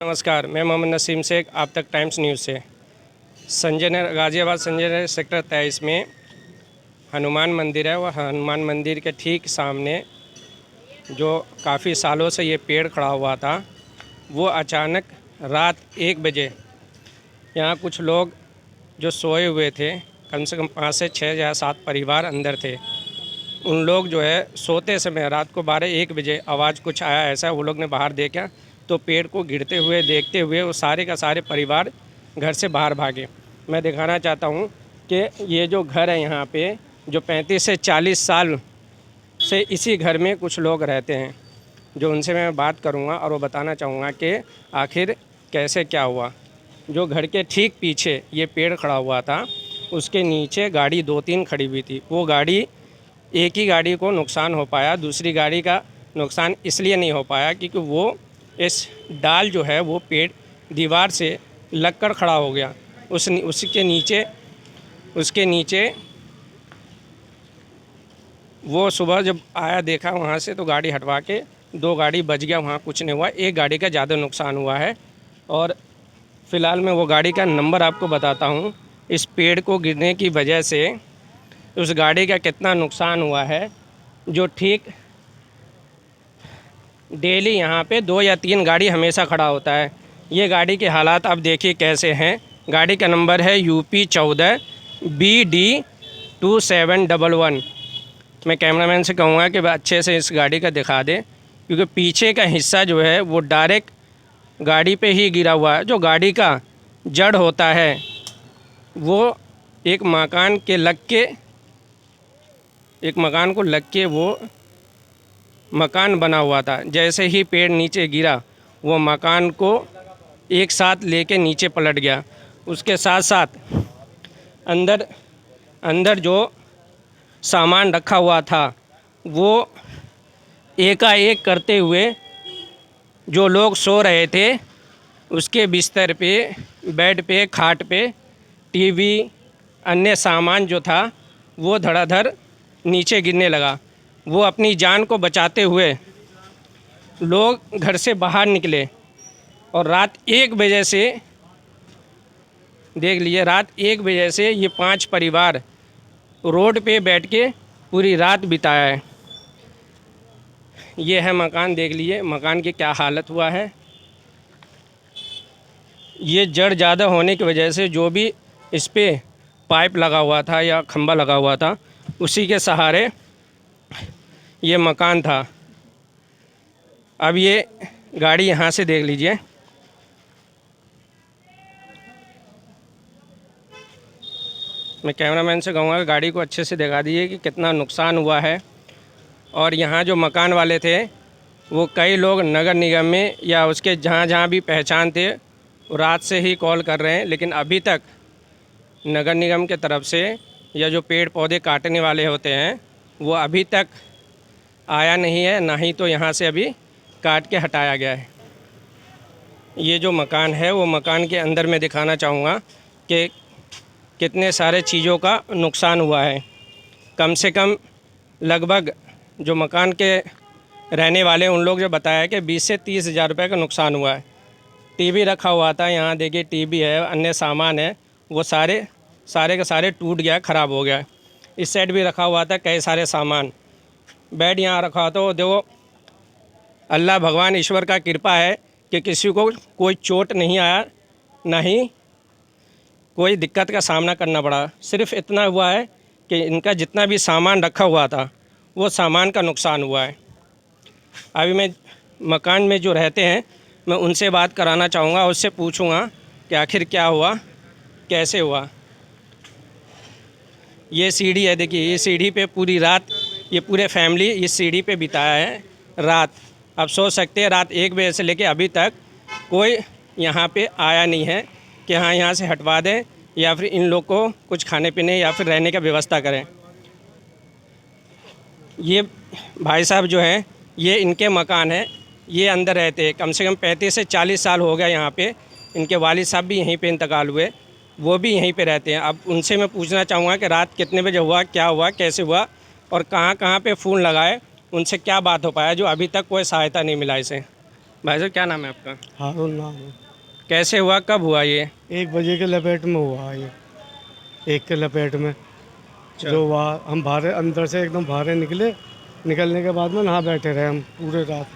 नमस्कार, मैं मोहम्मद नसीम शेख, आप तक टाइम्स न्यूज़ से। संजय नगर, गाज़ियाबाद संजय नगर सेक्टर 23 में हनुमान मंदिर है। वह हनुमान मंदिर के ठीक सामने जो काफ़ी सालों से ये पेड़ खड़ा हुआ था, वो अचानक रात 1 बजे यहाँ कुछ लोग जो सोए हुए थे, कम से कम 5 से 6 या 7 परिवार अंदर थे। उन लोग जो है सोते समय रात को 12-1 बजे आवाज़ कुछ आया, ऐसा वो लोग ने बाहर देखा तो पेड़ को गिरते हुए देखते हुए वो सारे का सारे परिवार घर से बाहर भागे। मैं दिखाना चाहता हूँ कि ये जो घर है यहाँ पे, जो 35 से 40 साल से इसी घर में कुछ लोग रहते हैं, जो उनसे मैं बात करूँगा और वो बताना चाहूँगा कि आखिर कैसे क्या हुआ। जो घर के ठीक पीछे ये पेड़ खड़ा हुआ था, उसके नीचे गाड़ी 2-3 खड़ी हुई थी। वो गाड़ी, एक ही गाड़ी को नुकसान हो पाया, दूसरी गाड़ी का नुकसान इसलिए नहीं हो पाया क्योंकि वो इस डाल जो है वो पेड़ दीवार से लगकर खड़ा हो गया। उसके नीचे वो सुबह जब आया देखा वहाँ से, तो गाड़ी हटवा के 2 गाड़ी बच गया, वहाँ कुछ नहीं हुआ। एक गाड़ी का ज़्यादा नुकसान हुआ है और फ़िलहाल मैं वो गाड़ी का नंबर आपको बताता हूँ। इस पेड़ को गिरने की वजह से उस गाड़ी का कितना नुकसान हुआ है। जो ठीक डेली यहाँ पे 2 या 3 गाड़ी हमेशा खड़ा होता है। ये गाड़ी के हालात आप देखिए कैसे हैं। गाड़ी का नंबर है UP 14 BD 2711। मैं कैमरामैन से कहूँगा कि वह अच्छे से इस गाड़ी का दिखा दे, क्योंकि पीछे का हिस्सा जो है वो डायरेक्ट गाड़ी पे ही गिरा हुआ है। जो गाड़ी का जड़ होता है वो एक मकान को लग के वो मकान बना हुआ था। जैसे ही पेड़ नीचे गिरा, वो मकान को एक साथ लेके नीचे पलट गया। उसके साथ साथ अंदर जो सामान रखा हुआ था, वो एकाएक करते हुए जो लोग सो रहे थे उसके बिस्तर पे, बेड पे, खाट पे, टीवी, अन्य सामान जो था वो धड़ाधड़ नीचे गिरने लगा। वो अपनी जान को बचाते हुए लोग घर से बाहर निकले और रात 1 बजे से, देख लीजिए, रात 1 बजे से ये 5 परिवार रोड पे बैठ के पूरी रात बिताया है। ये है मकान, देख लीजिए मकान की क्या हालत हुआ है। ये जड़ ज़्यादा होने की वजह से जो भी इस पे पाइप लगा हुआ था या खंभा लगा हुआ था, उसी के सहारे ये मकान था। अब ये गाड़ी यहाँ से देख लीजिए, मैं कैमरामैन से कहूँगा कि गाड़ी को अच्छे से दिखा दीजिए कि कितना नुकसान हुआ है। और यहाँ जो मकान वाले थे, वो कई लोग नगर निगम में या उसके जहाँ भी पहचान थे, वो रात से ही कॉल कर रहे हैं, लेकिन अभी तक नगर निगम के तरफ से या जो पेड़ पौधे काटने वाले होते हैं वो अभी तक आया नहीं है, ना ही तो यहाँ से अभी काट के हटाया गया है। ये जो मकान है वो मकान के अंदर मैं दिखाना चाहूँगा कि कितने सारे चीज़ों का नुकसान हुआ है। कम से कम लगभग जो मकान के रहने वाले उन लोग जो बताया है कि 20 से 30 हज़ार रुपये का नुकसान हुआ है। टीवी रखा हुआ था, यहाँ देखिए टीवी है, अन्य सामान है, वो सारे के सारे टूट गया, ख़राब हो गया। इस साइड भी रखा हुआ था कई सारे सामान। बेड यहाँ रखा हुआ था, वो देखो, अल्लाह भगवान ईश्वर का कृपा है कि किसी को कोई चोट नहीं आया, ना ही कोई दिक्कत का सामना करना पड़ा। सिर्फ इतना हुआ है कि इनका जितना भी सामान रखा हुआ था वो सामान का नुकसान हुआ है। अभी मैं मकान में जो रहते हैं, मैं उनसे बात कराना चाहूँगा, उससे पूछूँगा कि आखिर क्या हुआ, कैसे हुआ। ये सीढ़ी है, देखिए ये सीढ़ी पे पूरी रात ये पूरे फैमिली इस सीढ़ी पे बिताया है रात। अब सोच सकते हैं रात 1 बजे से लेके अभी तक कोई यहाँ पे आया नहीं है कि हाँ यहाँ से हटवा दें या फिर इन लोग को कुछ खाने पीने या फिर रहने का व्यवस्था करें। ये भाई साहब जो हैं, ये इनके मकान है, ये अंदर रहते हैं। कम से कम 35 से 40 साल हो गया यहाँ पे। इनके वालिद साहब भी यहीं पे इंतकाल हुए, वो भी यहीं पे रहते हैं। अब उनसे मैं पूछना चाहूँगा कि रात कितने बजे हुआ, क्या हुआ, कैसे हुआ और कहाँ कहाँ पे फ़ोन लगाए, उनसे क्या बात हो पाया जो अभी तक कोई सहायता नहीं मिला इसे। भाई साहब क्या नाम है आपका? हारून नाम है। कैसे हुआ, कब हुआ ये? 1 बजे के लपेट में हुआ ये, एक के लपेट में। अच्छा। जो वहाँ हम बाहर अंदर से एकदम बाहर निकले, निकलने के बाद में नहा बैठे रहे हम पूरे रात।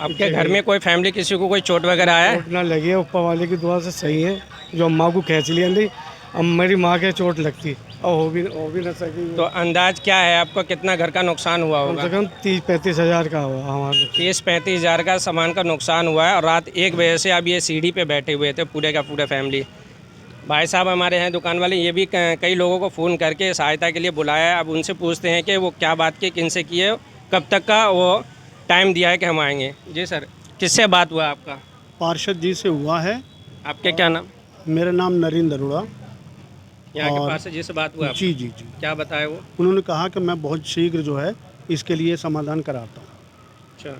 आपके घर में कोई फैमिली किसी को कोई चोट वगैरह आया है? चोट ना लगी है, ऊपर वाले की दुआ से सही है। जो अम्मा को खींच लिया नहीं, अब मेरी माँ के चोट लगती और हो भी ना सकी। तो अंदाज क्या है आपको, कितना घर का नुकसान हुआ कम होगा? से कम 30-35 हज़ार का हुआ हमारे। 30-35 हज़ार का सामान का नुकसान हुआ है और रात 1 बजे से अब ये सीढ़ी पे बैठे हुए थे पूरे का पूरे फैमिली। भाई साहब हमारे हैं दुकान वाले, ये भी कई लोगों को फ़ोन करके सहायता के लिए बुलाया है। अब उनसे पूछते हैं कि वो क्या बात की, किन से की है, कब तक का वो टाइम दिया है कि हम आएंगे। जी सर, किससे बात हुआ आपका? पार्षद जी से हुआ है। आपके क्या नाम? मेरा नाम नरेंद्र अरोड़ा। यहाँ के और पास जी से बात हुआ आपका? जी जी जी, क्या बताया वो? उन्होंने कहा कि मैं बहुत शीघ्र जो है इसके लिए समाधान कराता हूँ। अच्छा,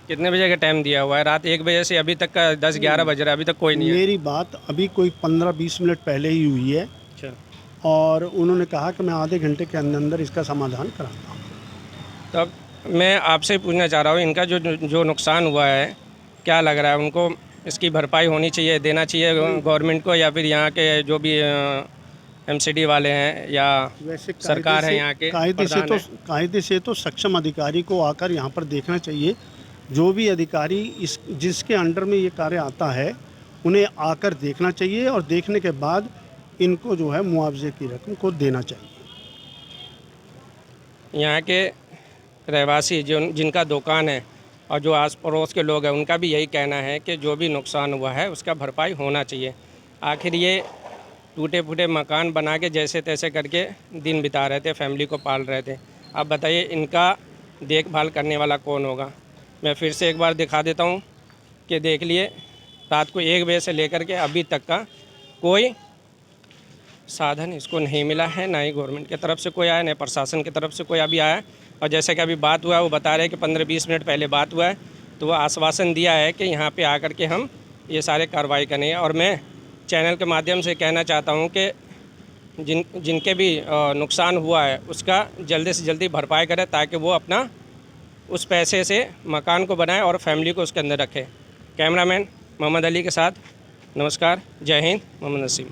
कितने बजे का टाइम दिया हुआ है? रात 1 बजे से अभी तक का 10-11 बज रहा है, अभी तक कोई नहीं है। मेरी बात अभी कोई 15-20 मिनट पहले ही हुई है अच्छा, और उन्होंने कहा कि मैं आधे घंटे के अंदर अंदर इसका समाधान कराता हूँ। तब मैं आपसे पूछना चाह रहा हूँ, इनका जो जो नुकसान हुआ है, क्या लग रहा है उनको इसकी भरपाई होनी चाहिए, देना चाहिए गवर्नमेंट को, या फिर यहाँ के जो भी एमसीडी वाले हैं या वैसे सरकार है यहाँ के प्रधान हैं? कायदे से तो सक्षम अधिकारी को आकर यहाँ पर देखना चाहिए। जो भी अधिकारी इस जिसके अंडर में ये कार्य आता है उन्हें आकर देखना चाहिए और देखने के बाद इनको जो है मुआवजे की रकम को देना चाहिए। यहाँ के रहवासी जो जिनका दुकान है और जो आस पड़ोस के लोग हैं, उनका भी यही कहना है कि जो भी नुकसान हुआ है उसका भरपाई होना चाहिए। आखिर ये टूटे फूटे मकान बना के जैसे तैसे करके दिन बिता रहे थे, फैमिली को पाल रहे थे। अब बताइए इनका देखभाल करने वाला कौन होगा? मैं फिर से एक बार दिखा देता हूँ कि देख लिए, रात को 1 बजे से लेकर के अभी तक का कोई साधन इसको नहीं मिला है, ना ही गवर्नमेंट की तरफ से कोई आया, ना प्रशासन की तरफ से कोई अभी आया। और जैसे कि अभी बात हुआ है, वो बता रहे हैं कि 15-20 मिनट पहले बात हुआ है, तो वो आश्वासन दिया है कि यहाँ पे आकर के हम ये सारे कार्रवाई करेंगे। और मैं चैनल के माध्यम से कहना चाहता हूँ कि जिनके भी नुकसान हुआ है उसका जल्दी से जल्दी भरपाई करें, ताकि वो अपना उस पैसे से मकान को बनाए और फैमिली को उसके अंदर रखें। कैमरामैन मोहम्मद अली के साथ नमस्कार, जय हिंद, मोहम्मद नसीम।